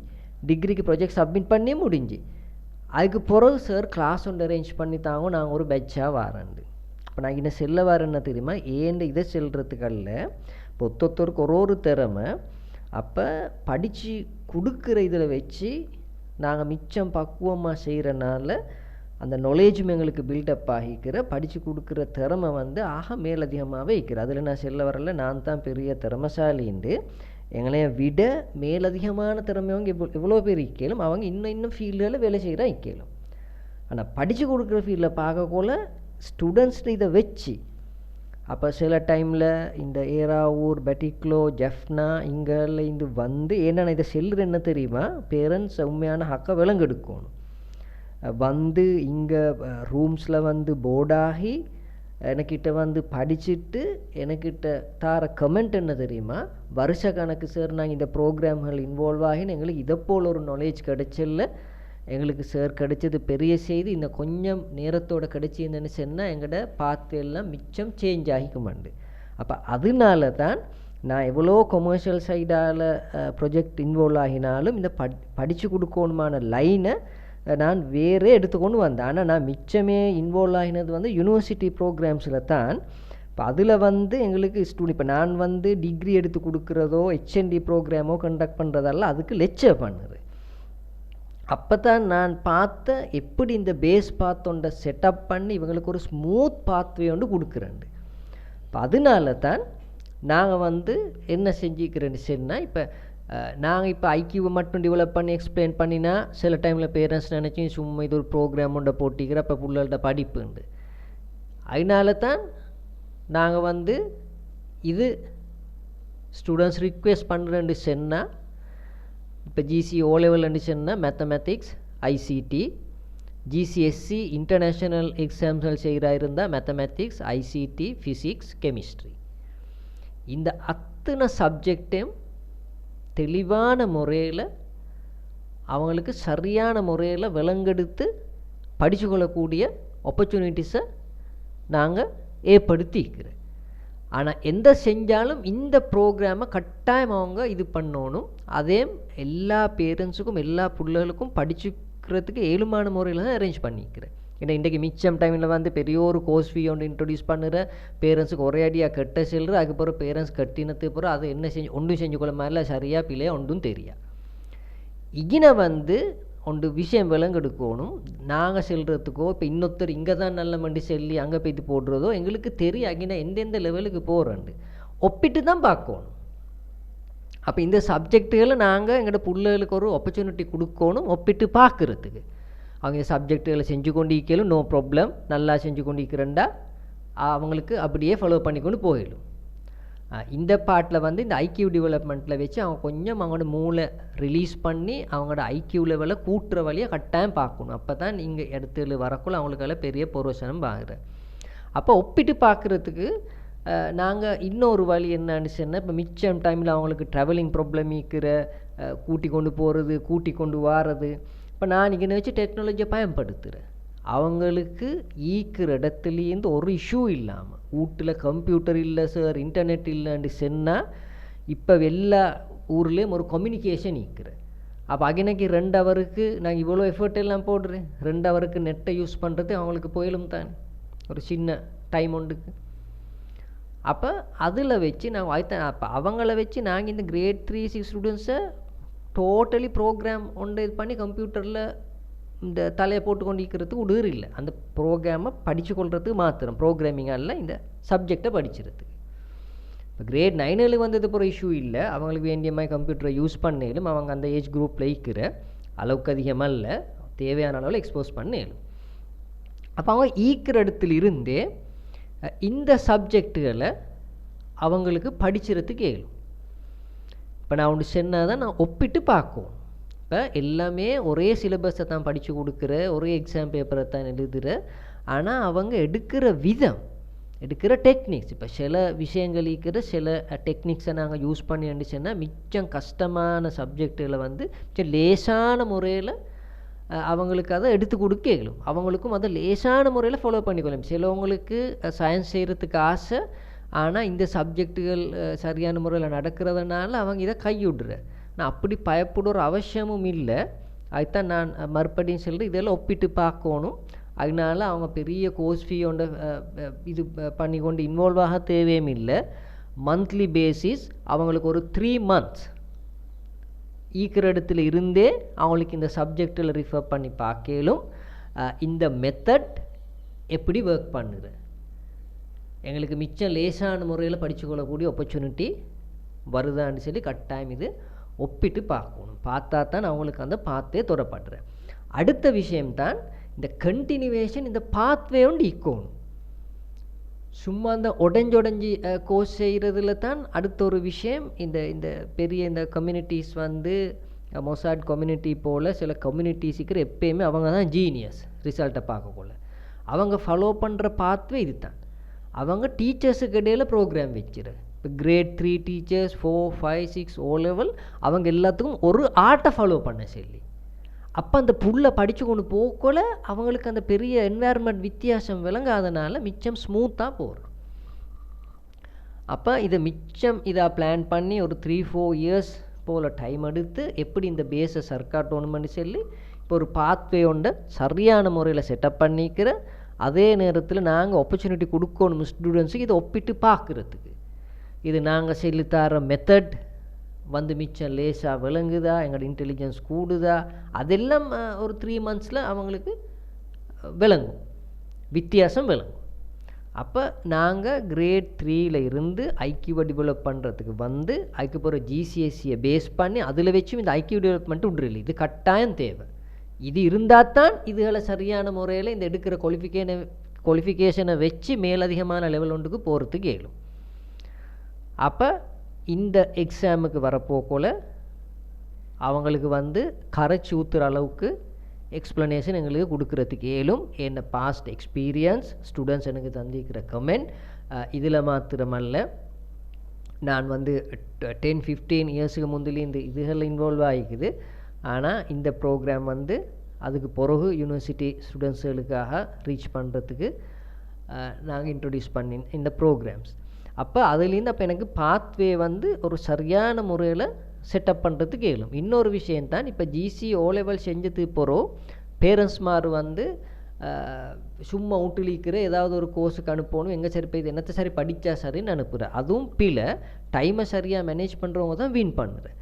டிகிரிக்கு ப்ரொஜெக்ட் சப்மிட் பண்ணி முடிஞ்சு அதுக்கு பிறகு சார் கிளாஸ் ஒன்று அரேஞ்ச் பண்ணி தாங்க நாங்கள் ஒரு பேட்சாக வரேன்ண்டு. இப்போ நான் இன்னும் செல்ல வரேன்னு தெரியுமா, ஏன் இதை செல்றதுக்கல்ல, இப்போ ஒத்தொத்தருக்கு ஒரு திறமை. அப்போ படித்து கொடுக்குற இதில் வச்சு நாங்கள் மிச்சம் பக்குவமாக செய்கிறனால அந்த நாலேஜும் எங்களுக்கு பில்டப் ஆகிக்கிற படித்து கொடுக்குற திறமை வந்து ஆக மேலதிகமாகவே இருக்கிற. அதில் நான் செல்ல வரல நான் தான் பெரிய திறமைசாலின்ட்டு. எங்களைய விட மேலதிகமான திறமையவங்க எவ்வளோ பேர் இக்கலும், அவங்க இன்னும் ஃபீல்டில் வேலை செய்கிற இக்கலும். ஆனால் படித்து கொடுக்குற ஃபீல்டில் பார்க்கக்குள்ள ஸ்டூடெண்ட்ஸ்ட்டு இதை வச்சு அப்போ சில டைமில் இந்த ஏராவூர், பெட்டிக்லோ, ஜெஃப்னா இங்கெல்லாம் இது வந்து என்னென்ன இதை செல்லுற என்ன தெரியுமா, பேரண்ட்ஸ் உண்மையான ஹக்கை விலங்கெடுக்கணும். வந்து இங்கே ரூம்ஸில் வந்து போர்டாகி எனக்கிட்ட வந்து படிச்சுட்டு எனக்கிட்ட தார கமெண்ட் என்ன தெரியுமா, வருஷ கணக்கு சார் நாங்கள் இந்த ப்ரோக்ராம்கள் இன்வால்வ் ஆகின்னு எங்களுக்கு இதை போல் ஒரு நாலேஜ் கிடைச்சல, எங்களுக்கு சார் கிடைச்சது பெரிய செய்தி, இந்த கொஞ்சம் நேரத்தோடு கிடைச்சிருந்தேன்னு சொன்னால் எங்கள்ட பார்த்து எல்லாம் மிச்சம் சேஞ்ச் ஆகிக்குமாண்டு. அப்போ அதனால தான் நான் எவ்வளோ கொமர்ஷியல் சைடால் ப்ரொஜெக்ட் இன்வால்வ் ஆகினாலும் இந்த படித்து கொடுக்கணுமான லைனை நான் வேறு எடுத்துக்கொண்டு வந்தேன். ஆனால் நான் மிச்சமே இன்வால்வ் ஆகினது வந்து யூனிவர்சிட்டி ப்ரோக்ராம்ஸில் தான். இப்போ அதில் வந்து எங்களுக்கு ஸ்டூடெண்ட், இப்போ நான் வந்து டிகிரி எடுத்து கொடுக்குறதோ ஹெச்என்டி ப்ரோக்ராமோ கண்டக்ட் பண்ணுறதெல்லாம் அதுக்கு லெக்சர் பண்ணுது. அப்போ தான் நான் பார்த்த எப்படி இந்த பேஸ் பாத்தோண்ட செட்டப் பண்ணி இவங்களுக்கு ஒரு ஸ்மூத் பாத்வே ஒன்று கொடுக்குறேன். இப்போ அதனால தான் நாங்கள் வந்து என்ன செஞ்சுக்கிறேன்னு சொன்னால், இப்போ நாங்கள் இப்போ ஐக்கியூவை மட்டும் டெவலப் பண்ணி எக்ஸ்பிளைன் பண்ணினா சில டைமில் பேரண்ட்ஸ் நினச்சி சும்மா இது ஒரு ப்ரோக்ராம் ஒன்றை போட்டிக்கிற அப்போ பிள்ளைகள்ட்ட படிப்புண்டு. அதனால தான் நாங்கள் வந்து இது ஸ்டூடெண்ட்ஸ் ரிக்வெஸ்ட் பண்ணுறேன்னு சொன்னால், இப்போ ஜிசி ஓ லெவல்னு சொன்னால் மேத்தமெட்டிக்ஸ், ஐசிடி, ஜிசிஎஸ்சி இன்டர்நேஷ்னல் எக்ஸாம்ஸ்கள் செய்கிறா இருந்தால் மேத்தமெட்டிக்ஸ், ஐசிடி, ஃபிசிக்ஸ், கெமிஸ்ட்ரி, இந்த அத்தனை சப்ஜெக்டையும் தெளிவான முறையில் அவங்களுக்கு சரியான முறையில் விலங்கெடுத்து படித்து கொள்ளக்கூடிய ஆப்பர்ச்சுனிட்டிஸை நாங்கள் ஏற்படுத்திக்கிறேன். ஆனால் எந்த செஞ்சாலும் இந்த ப்ரோக்ராமை கட்டாயம் அவங்க இது பண்ணணும். அதே எல்லா பேரண்ட்ஸுக்கும் எல்லா பிள்ளைகளுக்கும் படிச்சுக்கிறதுக்கு ஏழுமான முறையில் தான் அரேஞ்ச் பண்ணிக்கிறேன். ஏன்னா இன்றைக்கி மிச்சம் டைமில் வந்து பெரிய ஒரு கோர்ஸ் ஃபீ ஒன்று இன்ட்ரடியூஸ் பண்ணுற, பேரண்ட்ஸுக்கு ஒரே அடியாக கட்ட செல்கிற, அதுக்கப்புறம் பேரண்ட்ஸ் கட்டினத்துக்கு அப்புறம் அதை என்ன ஒன்றும் செஞ்சு கொள்ள மாதிரில சரியாக பிள்ளையா ஒன்றும் தெரியா. இங்கே வந்து ஒன்று விஷயம் விலங்கெடுக்கணும். நாங்கள் செல்கிறதுக்கோ இப்போ இன்னொருத்தர் இங்கே தான் நல்ல மண்டி செல்லி அங்கே போய்த்து போடுறதோ எங்களுக்கு தெரியும். அங்கே எந்தெந்த லெவலுக்கு போகிறோண்டு ஒப்பிட்டு தான் பார்க்கணும். அப்போ இந்த சப்ஜெக்டுகளை நாங்கள் எங்களோட பிள்ளைகளுக்கு ஒரு ஆப்பர்ச்சுனிட்டி கொடுக்கணும் ஒப்பிட்டு பார்க்குறதுக்கு. அவங்க சப்ஜெக்டுகளை செஞ்சு கொண்டு இருக்கலும் நோ ப்ராப்ளம், நல்லா செஞ்சு கொண்டு இருக்கிறண்டா அவங்களுக்கு அப்படியே ஃபாலோ பண்ணிக்கொண்டு போயிடும். இந்த பாட்டில் வந்து இந்த ஐக்யூ டெவலப்மெண்ட்டில் வச்சு அவங்க கொஞ்சம் அவங்களோட மூளை ரிலீஸ் பண்ணி அவங்களோட ஐக்யூ லெவலை கூட்டுற வழியாக கட்டாயம் பார்க்கணும். அப்போ தான் நீங்கள் இடத்துல வரக்குள்ள அவங்களுக்கெல்லாம் பெரிய புரோசனம் ஆகுறேன். அப்போ ஒப்பிட்டு பார்க்குறதுக்கு நாங்கள் இன்னொரு வழி என்னன்னு சொன்னால், இப்போ மிச்சம் டைமில் அவங்களுக்கு ட்ராவலிங் ப்ராப்ளம் இருக்கிற, கூட்டி கொண்டு போகிறது கூட்டி கொண்டு வாரது, இப்போ நான் இங்கே வச்சு டெக்னாலஜியை பயன்படுத்துகிறேன். அவங்களுக்கு ஈக்கிற இடத்துலேருந்து ஒரு இஷ்யூ இல்லாமல், வீட்டில் கம்ப்யூட்டர் இல்லை சார், இன்டர்நெட் இல்லைன்னு சொன்னால் இப்போ எல்லா ஊர்லேயும் ஒரு கம்யூனிகேஷன் ஈக்குறேன். அப்போ அகினைக்கு 2 ஹவருக்கு நான் இவ்வளோ எஃபர்ட் எல்லாம் போடுறேன், 2 ஹவருக்கு நெட்டை யூஸ் பண்ணுறது அவங்களுக்கு போயிலும் தானே ஒரு சின்ன டைம் ஒன்றுக்கு. அப்போ அதில் வச்சு நான் அப்போ அவங்கள வச்சு நாங்கள் இந்த கிரேட் 3-6 ஸ்டூடெண்ட்ஸை டோட்டலி ப்ரோக்ராம் ஒன்று இது பண்ணி கம்ப்யூட்டரில் இந்த தலையை போட்டு கொண்டு இருக்கிறதுக்கு உடறு இல்லை. அந்த ப்ரோக்ராமை படித்து கொள்றதுக்கு மாத்திரம், ப்ரோக்ராமிங்கால இந்த சப்ஜெக்டை படிச்சுறதுக்கு. இப்போ கிரேட் 9 வந்தது போகிற இஷ்யூ இல்லை. அவங்களுக்கு வேண்டிய மாதிரி கம்ப்யூட்டரை யூஸ் பண்ணலும் அவங்க அந்த ஏஜ் குரூப்பில் இருக்கிற அளவுக்கு அதிகமாக இல்லை, தேவையான அளவில் எக்ஸ்போஸ் பண்ணலும். அப்போ அவங்க ஈக்கிற இடத்துல இருந்தே இந்த சப்ஜெக்டுகளை அவங்களுக்கு படிச்சுறதுக்கு ஏழும். இப்போ நான் ஒன்று சொன்னால் தான் நான் ஒப்பிட்டு பார்க்கும். இப்போ எல்லாமே ஒரே சிலபஸை தான் படித்து கொடுக்குற, ஒரே எக்ஸாம் பேப்பரை தான் எழுதுகிற, ஆனால் அவங்க எடுக்கிற விதம், எடுக்கிற டெக்னிக்ஸ், இப்போ சில விஷயங்கள் இருக்கிற சில டெக்னிக்ஸை நாங்கள் யூஸ் பண்ணி சொன்னால் மிச்சம் கஷ்டமான சப்ஜெக்டுகளை வந்து மிச்சம் லேசான முறையில் அவங்களுக்கு அதை எடுத்து கொடுக்க இயலும். அவங்களுக்கும் அதை லேசான முறையில் ஃபாலோ பண்ணிக்கொள்ளும். சிலவங்களுக்கு சயின்ஸ் செய்கிறதுக்கு ஆசை, ஆனால் இந்த சப்ஜெக்டுகள் சரியான முறையில் நடக்கிறதுனால அவங்க இதை கைவிடுற. நான் அப்படி பயப்படுற அவசியமும் இல்லை. அதுதான் நான் மறுபடியும் சொல்கிறேன், இதெல்லாம் ஒப்பிட்டு பார்க்கணும். அதனால அவங்க பெரிய கோர்ஸ் ஃபீ ஒன்று இது பண்ணி கொண்டு இன்வால்வ் ஆக தேவையும் இல்லை. மந்த்லி பேசிஸ் அவங்களுக்கு ஒரு 3 months ஈக்கிற இடத்துல இருந்தே அவங்களுக்கு இந்த சப்ஜெக்டில் ரிஃபர் பண்ணி பார்க்கலும் இந்த மெத்தட் எப்படி ஒர்க் பண்ணுது, எங்களுக்கு மிச்சம் லேசான முறையில் படித்து கொள்ளக்கூடிய ஆப்பர்ச்சுனிட்டி வருதான்னு சொல்லி கட்டாயம் இது ஒப்பிட்டு பார்க்கணும். பார்த்தா தான் அவங்களுக்கு அந்த பாத்தே தொடப்படுறேன். அடுத்த விஷயம்தான் இந்த கண்டினியூவேஷன், இந்த பாத்வே ஒன்று ஈக்கணும். சும்மா அந்த உடஞ்சி கோர்ஸ் செய்கிறதுல தான் அடுத்த ஒரு விஷயம். இந்த பெரிய இந்த கம்யூனிட்டிஸ் வந்து மொசாட் கம்யூனிட்டி போல் சில கம்யூனிட்டிஸுக்கு எப்பயுமே அவங்க தான் ஜீனியஸ். ரிசல்ட்டை பார்க்கக்குள்ள அவங்க ஃபாலோ பண்ணுற பாத்வே இது தான். அவங்க டீச்சர்ஸுக்கு இடையில் ப்ரோக்ராம் வச்சுரு. இப்போ கிரேட் 3 டீச்சர்ஸ் 4, 5, 6 O level அவங்க எல்லாத்துக்கும் ஒரு ஆர்ட்டை ஃபாலோ பண்ண சொல்லி, அப்போ அந்த புல்லை படித்து கொண்டு போகல அவங்களுக்கு அந்த பெரிய என்வாயர்மெண்ட் வித்தியாசம் விளங்காதனால மிச்சம் ஸ்மூத்தாக போகிறோம். அப்போ இதை மிச்சம் இதாக பிளான் பண்ணி ஒரு 3-4 இயர்ஸ் போல் டைம் எடுத்து எப்படி இந்த பேஸை சர்க்காட்டணும்னு சொல்லி இப்போ ஒரு பாத்வே ஒன்று சரியான முறையில் செட்டப் பண்ணிக்கிற. அதே நேரத்தில் நாங்கள் ஆப்பர்ச்சுனிட்டி கொடுக்கணும் ஸ்டூடெண்ட்ஸுக்கு இதை ஒப்பிட்டு பார்க்குறதுக்கு. இது நாங்கள் சொல்லித்தர மெத்தட் வந்து மிச்சம் லேசாக விளங்குதா, எங்களோட இன்டெலிஜென்ஸ் கூடுதா, அதெல்லாம் ஒரு 3 months அவங்களுக்கு விளங்கும், வித்தியாசம் விளங்கும். அப்போ நாங்கள் கிரேட் 3 இருந்து ஐக்யூவை டெவலப் பண்ணுறதுக்கு வந்து அதுக்கப்புறம் GCSE பேஸ் பண்ணி அதில் வச்சும் இந்த ஐக்யூ டெவலப்மெண்ட் விட்றல. இது கட்டாயம் தேவை. இது இருந்தால் தான் இதுகளை சரியான முறையில் இந்த எடுக்கிற குவாலிஃபிகேஷனை வச்சு மேலதிகமான லெவல் ஒன்றுக்கு போகிறதுக்கு இயலும். அப்போ இந்த எக்ஸாமுக்கு வரப்போக்குள்ள அவங்களுக்கு வந்து கரைச்சி ஊற்றுற அளவுக்கு எக்ஸ்ப்ளனேஷன் எங்களுக்கு கொடுக்குறதுக்கு இயலும். என்ன பாஸ்ட் எக்ஸ்பீரியன்ஸ், ஸ்டூடெண்ட்ஸ் எனக்கு தந்திக்கிற கமெண்ட், இதில் மாத்திரமல்ல நான் வந்து 10-15 இயர்ஸுக்கு முந்திலே இந்த இதுகளில் இன்வால்வ் ஆகிக்குது. ஆனால் இந்த ப்ரோக்ராம் வந்து அதுக்கு பிறகு யூனிவர்சிட்டி ஸ்டூடெண்ட்ஸுகளுக்காக ரீச் பண்ணுறதுக்கு நாங்கள் இன்ட்ரடியூஸ் பண்ணி இந்த ப்ரோக்ராம்ஸ். அப்போ அதுலேருந்து அப்போ எனக்கு பாத்வே வந்து ஒரு சரியான முறையில் செட்டப் பண்ணுறதுக்கு இயலும். இன்னொரு விஷயந்தான், இப்போ ஜிசி ஓ லெவல் செஞ்சது போகிறோம் பேரண்ட்ஸ்மார் வந்து சும்மா வீட்டிலிக்கிற ஏதாவது ஒரு கோர்ஸுக்கு அனுப்பணும், எங்கே சரி போய் என்னத்தை சரி படித்தா சரின்னு அனுப்புகிறேன். அதுவும் பிள்ளை டைமை சரியாக மேனேஜ் பண்ணுறவங்க தான் வின் பண்ணுறேன்.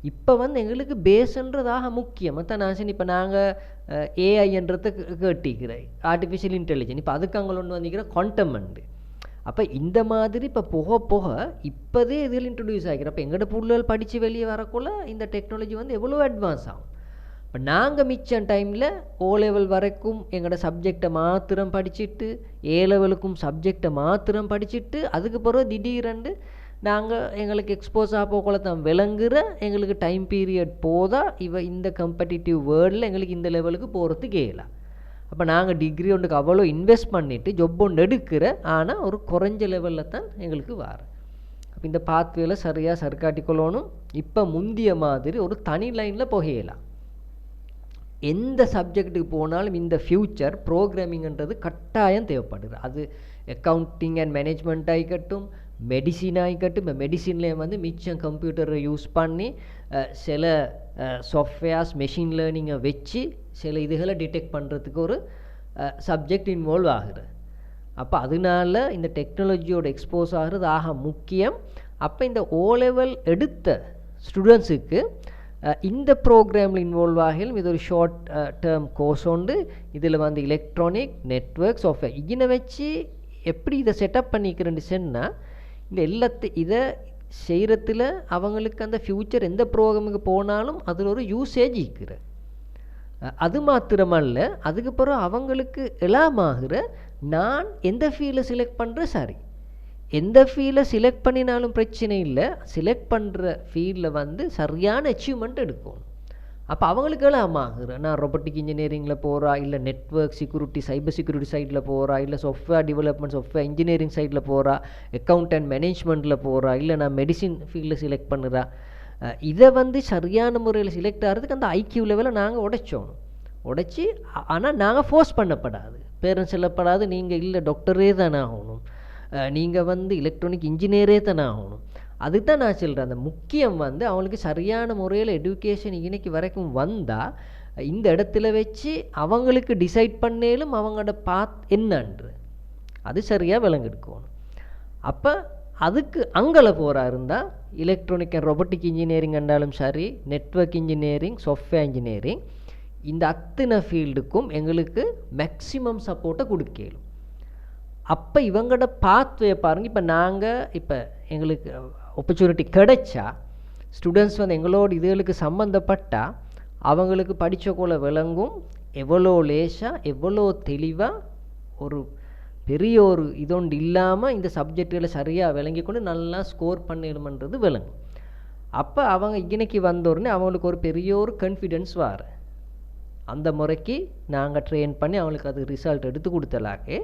இப்போ வந்து எங்களுக்கு பேஸுன்றதாக முக்கியம். தான் நான் சரி இப்போ நாங்கள் ஏஐன்றதை கேட்டிக்கிறேன், ஆர்டிஃபிஷியல் இன்டெலிஜென்ஸ். இப்போ அதுக்கு அங்கே ஒன்று வந்திக்கிற குவாண்டம்ண்டு. அப்போ இந்த மாதிரி இப்போ போக போக இப்போதே இதில் இன்ட்ரடியூஸ் ஆகிக்கிறோம். அப்போ எங்களோட பிள்ளைகள் படித்து வெளியே வரக்குள்ள இந்த டெக்னாலஜி வந்து எவ்வளோ அட்வான்ஸ் ஆகும். இப்போ நாங்கள் மிச்சம் டைமில் ஓ லெவல் வரைக்கும் எங்களோட சப்ஜெக்டை மாத்திரம் படிச்சுட்டு, ஏ லெவலுக்கும் சப்ஜெக்டை மாத்திரம் படிச்சுட்டு, அதுக்கு பிறகு திடீரென்று நாங்கள் எங்களுக்கு எக்ஸ்போஸ் ஆகப்போக்குள்ள தான் விளங்குற எங்களுக்கு டைம் பீரியட் போதா இந்த கம்படிட்டிவ் வேர்ல்டில் எங்களுக்கு இந்த லெவலுக்கு போகிறதுக்கு இயலாம். அப்போ நாங்கள் டிகிரி ஒன்றுக்கு அவ்வளோ இன்வெஸ்ட் பண்ணிவிட்டு ஜொப் ஒன்று எடுக்கிற, ஆனால் ஒரு குறைஞ்ச லெவலில் தான் எங்களுக்கு வர. அப்போ இந்த பாத்வேல சரியாக சர்க்காட்டிக்கொள்ளணும். இப்போ முந்திய மாதிரி ஒரு தனி லைனில் போகலாம். எந்த சப்ஜெக்ட்டுக்கு போனாலும் இந்த ஃப்யூச்சர் ப்ரோக்ராமிங்ன்றது கட்டாயம் தேவைப்படுது. அது அக்கௌண்டிங் அண்ட் மேனேஜ்மெண்ட் ஆகிக்கட்டும், மெடிசின் ஆகிக்கட்டும். இப்போ மெடிசின்லேயே வந்து மிச்சம் கம்ப்யூட்டரை யூஸ் பண்ணி சில சாஃப்ட்வேர்ஸ் மெஷின் லேர்னிங்கை வச்சு சில இதுகளை டிடெக்ட் பண்ணுறதுக்கு ஒரு சப்ஜெக்ட் இன்வால்வ் ஆகுது. அப்போ அதனால இந்த டெக்னாலஜியோட எக்ஸ்போஸ் ஆகிறது ஆக முக்கியம். அப்போ இந்த ஓ லெவல் எடுத்த ஸ்டூடெண்ட்ஸுக்கு இந்த ப்ரோக்ராமில் இன்வால்வ் ஆகலும் இது ஒரு ஷார்ட் டேர்ம் கோர்ஸ் உண்டு. இதில் வந்து எலக்ட்ரானிக் நெட்வொர்க் சாஃப்ட்வேர் இதனை வச்சு எப்படி இதை செட்டப் பண்ணிக்கிறேன்னு சொன்னால், இந்த இதை செய்கிறதுல அவங்களுக்கு அந்த ஃப்யூச்சர் எந்த ப்ரோக்ராமுக்கு போனாலும் அதில் ஒரு யூசேஜ் இருக்கிற. அது மாத்திரமல்ல, அதுக்கப்புறம் அவங்களுக்கு எல்லாமாகிற நான் எந்த ஃபீல்டை செலக்ட் பண்ணுறேன், சரி எந்த ஃபீல்டை செலக்ட் பண்ணினாலும் பிரச்சனை இல்லை, செலக்ட் பண்ணுற ஃபீல்டில் வந்து சரியான அச்சீவ்மெண்ட் எடுக்கணும். அப்போ அவங்களுக்கு எல்லாமாகிற நான் ரொபோட்டிக் இன்ஜினியரிங்கில் போகிறா, இல்லை நெட்வொர்க் செக்யூரிட்டி சைபர் செக்யூரிட்டி சைடில் போகிறா, இல்லை சாஃப்ட்வேர் டெவலப்மெண்ட் சாஃப்ட்வேர் இன்ஜினியரிங் சைடில் போகிறா, அக்கௌண்ட் அண்ட் மேனேஜ்மெண்ட்டில் போகிறா, இல்லை நான் மெடிசின் ஃபீல்டில் செலக்ட் பண்ணுறா. இதை வந்து சரியான முறையில் செலக்ட் ஆகிறதுக்கு அந்த ஐக்யூ லெவலில் நாங்கள் உடைச்சி ஆனால் நாங்கள் ஃபோர்ஸ் பண்ணப்படாது, பேரண்ட்ஸ் சொல்லப்படாது நீங்கள் இல்லை டாக்டரே தானே ஆகணும், நீங்கள் வந்து எலக்ட்ரானிக் இன்ஜினியரே தானே ஆகணும். அதுதான் நான் சொல்கிறேன். அந்த முக்கியம் வந்து அவங்களுக்கு சரியான முறையில் எஜுகேஷன் இன்னைக்கு வரைக்கும் வந்தால் இந்த இடத்துல வச்சு அவங்களுக்கு டிசைட் பண்ணேலும் அவங்களோட பாத் என்னன்று அது சரியாக விளங்கெடுக்கணும். அப்போ அதுக்கு அங்கே போகிறா இருந்தால் எலக்ட்ரானிக் அண்ட் ரொபோட்டிக் இன்ஜினியரிங் இருந்தாலும் சரி, நெட்வொர்க் இன்ஜினியரிங், சாஃப்ட்வேர் இன்ஜினியரிங், இந்த அத்தனை ஃபீல்டுக்கும் எங்களுக்கு மேக்ஸிமம் சப்போர்ட்டை கொடுக்கலும். அப்போ இவங்களோட பாத்வே பாருங்கள். இப்போ எங்களுக்கு ஆப்பர்ச்சுனிட்டி கிடைச்சா ஸ்டூடெண்ட்ஸ் வந்து எங்களோட இதுகளுக்கு சம்மந்தப்பட்டால் அவங்களுக்கு படித்தக்குள்ள விளங்கும், எவ்வளோ லேசாக எவ்வளோ தெளிவாக ஒரு பெரிய ஒரு இதொண்டு இல்லாமல் இந்த சப்ஜெக்டுகளை சரியாக விளங்கி கொண்டு நல்லா ஸ்கோர் பண்ணிடுமன்றது விளங்கும். அப்போ அவங்க இன்னைக்கு வந்தோடனே அவங்களுக்கு ஒரு பெரிய ஒரு கான்ஃபிடென்ஸ் வர அந்த முறைக்கு நாங்கள் ட்ரெயின் பண்ணி அவங்களுக்கு அது ரிசல்ட் எடுத்து கொடுத்தலாக்கே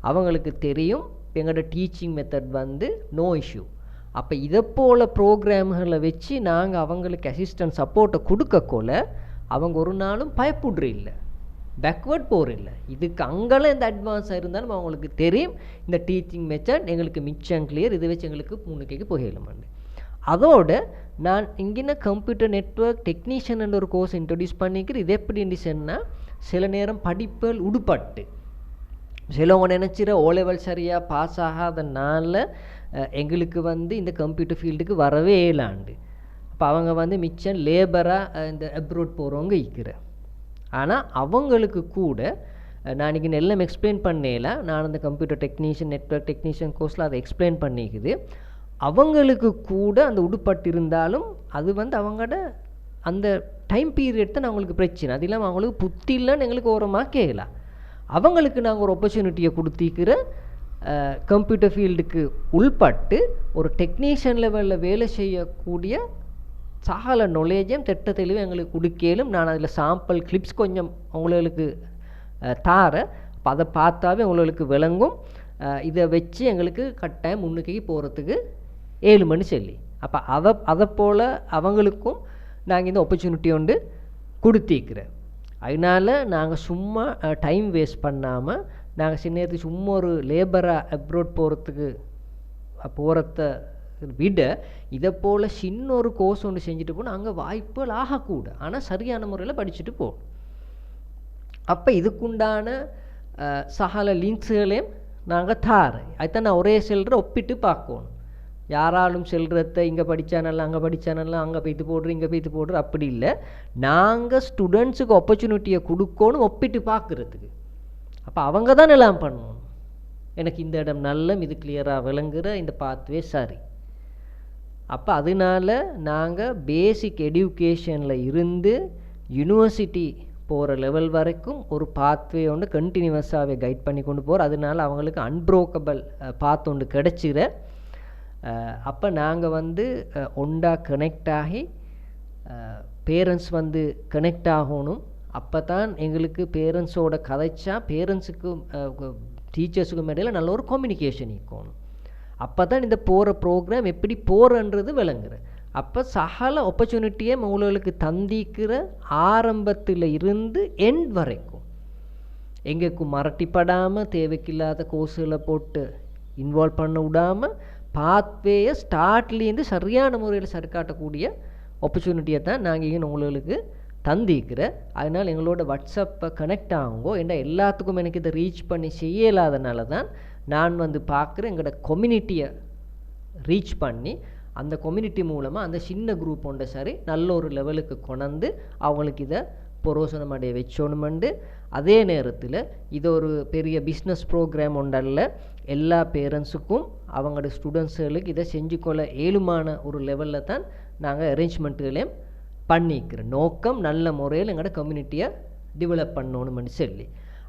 அவங்களுக்கு தெரியும் எங்களோட டீச்சிங் மெத்தட் வந்து நோ இஷ்யூ. அப்போ இதை போல் ப்ரோக்ராம்களை வச்சு நாங்கள் அவங்களுக்கு அசிஸ்டன்ட் சப்போர்ட்டை கொடுக்கக்குள்ள அவங்க ஒரு நாளும் பயப்படுற இல்லை, பேக்வேர்ட் போகிற இல்லை. இதுக்கு அங்கெல்லாம் இந்த அட்வான்ஸாக இருந்தாலும் அவங்களுக்கு தெரியும் இந்த டீச்சிங் மெத்தட் எங்களுக்கு மிச்சம் கிளியர், இதை வச்சு எங்களுக்கு முன்னுக்கைக்கு போகலுமாண்டு. அதோட நான் இங்கே கம்ப்யூட்டர் நெட்வொர்க் டெக்னீஷியன் என்ற ஒரு கோர்ஸ் இன்ட்ரடியூஸ் பண்ணிக்கிறேன். இது எப்படி இருந்துச்சுன்னா, சில நேரம் படிப்புகள் உடுப்பட்டு சிலவங்க நினச்சிட ஓ லெவல் சரியாக பாஸ் ஆகாதனால எங்களுக்கு வந்து இந்த கம்ப்யூட்டர் ஃபீல்டுக்கு வரவே இயலாண்டு. அப்போ அவங்க வந்து மிச்சம் லேபராக இந்த அப்ரோட் போகிறவங்க இருக்கிற. ஆனால் அவங்களுக்கு கூட நான் இன்றைக்கி எல்லாம் எக்ஸ்பிளைன் பண்ணல, நான் அந்த கம்ப்யூட்டர் டெக்னீஷியன் நெட்வொர்க் டெக்னீஷியன் கோர்ஸில் அதை எக்ஸ்பிளைன் பண்ணிக்குது. அவங்களுக்கு கூட அந்த உடுப்பட்டு இருந்தாலும் அது வந்து அவங்களோட அந்த டைம் பீரியட் தான் அவங்களுக்கு பிரச்சனை. அது இல்லாமல் அவங்களுக்கு புத்தி இல்லைன்னு எங்களுக்கு ஓரமாக கேட்கலாம். அவங்களுக்கு நாங்கள் ஒரு ஆப்பர்ச்சுனிட்டியை கொடுத்திக்கிற கம்ப்யூட்டர் ஃபீல்டுக்கு உள்பட்டு ஒரு டெக்னீஷியன் லெவலில் வேலை செய்யக்கூடிய சகல நாலேஜையும் திட்ட தெளிவு எங்களுக்கு கொடுக்கலும். நான் அதில் சாம்பிள் கிளிப்ஸ் கொஞ்சம் அவங்களுக்கு தார, அப்போ அதை பார்த்தாவே அவங்களுக்கு விளங்கும். இதை வச்சு எங்களுக்கு கட்டாயம் முன்னுக்கு போகிறதுக்கு 7 மணி சொல்லி, அப்போ அதை போல் அவங்களுக்கும் நாங்கள் இந்த ஆப்பர்ச்சுனிட்டி ஒன்று கொடுத்திக்கிறேன். அதனால் நாங்கள் சும்மா டைம் வேஸ்ட் பண்ணாமல் நாங்கள் சின்ன நேரத்துக்கு சும்மா ஒரு லேபராக அப்ரோட் போகிறத விட இதை போல் சின்ன ஒரு கோர்ஸ் ஒன்று செஞ்சுட்டு போனால் அங்கே வாய்ப்புகள் ஆகக்கூட, ஆனால் சரியான முறையில் படிச்சுட்டு போகணும். அப்போ இதுக்குண்டான சகல லிங்க்ஸுகளையும் நாங்கள் தாரேன். அதுதான் நான் ஒரே செல்கிற ஒப்பிட்டு பார்க்கணும். யாராலும் செல்றத இங்கே படித்தானல்ல அங்கே படித்தானல்ல அங்கே போய்த்து போடுற இங்கே போய்த்து போடுற அப்படி இல்லை. நாங்கள் ஸ்டூடெண்ட்ஸுக்கு ஆப்பர்ச்சுனிட்டியை கொடுக்கணும் ஒப்பிட்டு பார்க்குறதுக்கு. அப்போ அவங்க தான் எல்லாம் பண்ணணும். எனக்கு இந்த இடம் நல்ல இது கிளியராக விளங்குற இந்த பாத்வே சரி. அப்போ அதனால நாங்கள் பேசிக் எடியூகேஷனில் இருந்து யூனிவர்சிட்டி போகிற லெவல் வரைக்கும் ஒரு பாத்வே ஒன்று கண்டினியூவஸாகவே கைட் பண்ணி கொண்டு போகிறோம். அதனால அவங்களுக்கு அன்ப்ரோக்கபிள் பாத் ஒன்று கிடச்சிற. அப்போ நாங்கள் ஒன்றா கனெக்ட் ஆகி பேரண்ட்ஸ் கனெக்ட் ஆகணும். அப்போ தான் எங்களுக்கு பேரண்ட்ஸோட கதைச்சா பேரண்ட்ஸுக்கும் டீச்சர்ஸுக்கும் இடையில் நல்ல ஒரு கம்யூனிகேஷன் இருக்கணும். அப்போ தான் இந்த போகிற ப்ரோக்ராம் எப்படி போகிறன்றது விளங்குற. அப்போ சகல ஆப்பர்ச்சுனிட்டியை உங்களுக்கு தந்திக்கிற ஆரம்பத்தில் இருந்து எண்ட் வரைக்கும் எங்கேக்கும் மரட்டிப்படாமல் தேவைக்கில்லாத கோர்ஸுகளை போட்டு இன்வால்வ் பண்ண விடாமல் பாத்வேயை ஸ்டார்ட்லேருந்து சரியான முறையில் சரிக்காட்டக்கூடிய ஆப்பர்ச்சுனிட்டியை தான் நாங்கள் இங்கே உங்களுக்கு தந்திக்கிற. அதனால் எங்களோட வாட்ஸ்அப்பை கனெக்ட் ஆகுங்கோ. ஏன்னா எல்லாத்துக்கும் எனக்கு இதை ரீச் பண்ணி செய்யலாதனால தான் நான் பார்க்குறேன் எங்களோட கம்யூனிட்டியை ரீச் பண்ணி அந்த கம்யூனிட்டி மூலமாக அந்த சின்ன குரூப் ஒன்றை சரி நல்ல ஒரு லெவலுக்கு கொண்டு அவங்களுக்கு இதை புரோசனம் அடைய வச்சோணுமெண்டு. அதே நேரத்தில் இது ஒரு பெரிய பிஸ்னஸ் ப்ரோக்ராம் ஒன்றல்ல. எல்லா பேரண்ட்ஸுக்கும் அவங்களோட ஸ்டூடெண்ட்ஸுகளுக்கு இதை செஞ்சுக்கொள்ள ஏழுமான ஒரு லெவலில் தான் நாங்கள் அரேஞ்ச்மெண்ட்டுகளையும் பண்ணிக்கிறோம். நோக்கம் நல்ல முறையில் எங்களோட கம்யூனிட்டியை டெவலப் பண்ணணும்னு சொல்லி.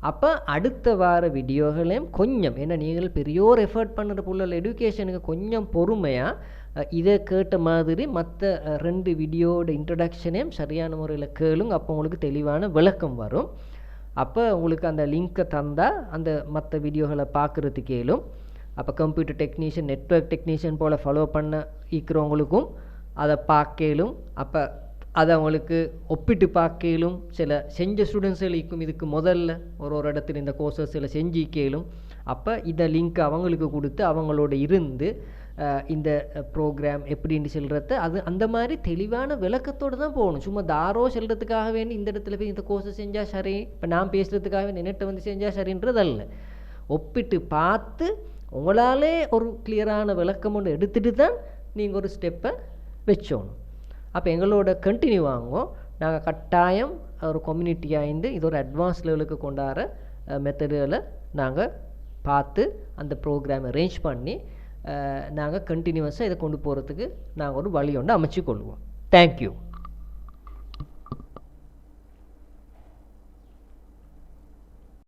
அப்போ அடுத்த வார வீடியோகளையும் கொஞ்சம், ஏன்னா நீங்கள் பெரியோர் எஃபர்ட் பண்ணுற புள்ள எஜுகேஷனுக்கு கொஞ்சம் பொறுமையாக இதை கேட்ட மாதிரி மற்ற 2 வீடியோட இன்ட்ரடக்ஷனையும் சரியான முறையில் கேளுங்க. அப்போ உங்களுக்கு தெளிவான விளக்கம் வரும். அப்போ உங்களுக்கு அந்த லிங்க்கை தந்தால் அந்த மற்ற வீடியோகளை பார்க்குறதுக்கு கேளும். அப்போ கம்ப்யூட்டர் டெக்னீஷியன் நெட்வொர்க் டெக்னீஷியன் போல் ஃபாலோ பண்ண இருக்கிறவங்களுக்கும் அதை பார்க்கலும். அப்போ அதை அவங்களுக்கு ஒப்பிட்டு பார்க்கலும். சில செஞ்ச ஸ்டூடெண்ட்ஸுகளுக்கும் இதுக்கு முதல்ல ஒரு இடத்துல இந்த கோர்சஸில் செஞ்சு கேளும். அப்போ இதை லிங்க் அவங்களுக்கு கொடுத்து அவங்களோட இருந்து இந்த ப்ரோக்ராம் எப்படின்னு சொல்கிறத அது அந்த மாதிரி தெளிவான விளக்கத்தோடு தான் போகணும். சும்மா தாரோ செல்கிறதுக்காக வேண்டி இந்த இடத்துல போய் இந்த கோர்ஸை செஞ்சால் சரி, இப்போ நான் பேசுகிறதுக்காக வேண்டி நெட்டை செஞ்சால் சரின்றது அல்ல. ஒப்பிட்டு பார்த்து உங்களாலே ஒரு கிளியரான விளக்கம் ஒன்று எடுத்துகிட்டு தான் நீங்கள் ஒரு ஸ்டெப்பை வச்சோணும். அப்போ எங்களோட கண்டினியூ ஆகும். நாங்கள் கட்டாயம் ஒரு கம்யூனிட்டியாக இருந்து இது ஒரு அட்வான்ஸ் லெவலுக்கு கொண்டாடுற மெத்தடுகளை நாங்கள் பார்த்து அந்த ப்ரோக்ராம் அரேஞ்ச் பண்ணி நாங்கள் கண்டினியூவஸாக இதை கொண்டு போகிறதுக்கு நாங்கள் ஒரு வழி ஒன்று அமைச்சு கொள்வோம். தேங்க்யூ.